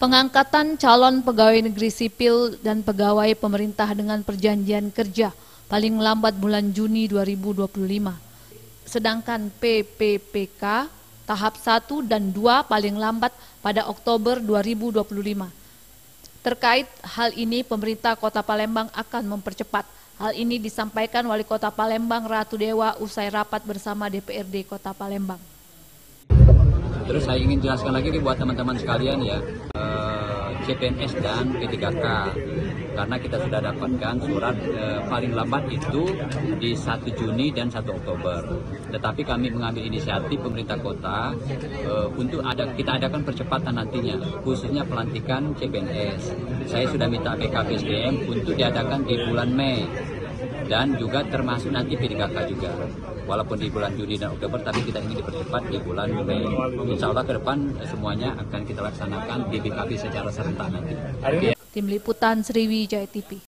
Pengangkatan calon pegawai negeri sipil dan pegawai pemerintah dengan perjanjian kerja paling lambat bulan Juni 2025. Sedangkan PPPK tahap 1 dan 2 paling lambat pada Oktober 2025. Terkait hal ini, pemerintah Kota Palembang akan mempercepat. Hal ini disampaikan Wali Kota Palembang Ratu Dewa usai rapat bersama DPRD Kota Palembang. Terus saya ingin jelaskan lagi buat teman-teman sekalian ya, CPNS dan P3K, karena kita sudah dapatkan surat paling lambat itu di 1 Juni dan 1 Oktober. Tetapi kami mengambil inisiatif pemerintah kota untuk kita adakan percepatan nantinya, khususnya pelantikan CPNS. Saya sudah minta BKPSDM untuk diadakan di bulan Mei dan juga termasuk nanti P3K juga. Walaupun di bulan Juni dan Oktober, tapi kita ingin dipercepat di bulan Mei. Insya Allah ke depan semuanya akan kita laksanakan di BKP secara serentak nanti. Tim Liputan Sriwijaya TV.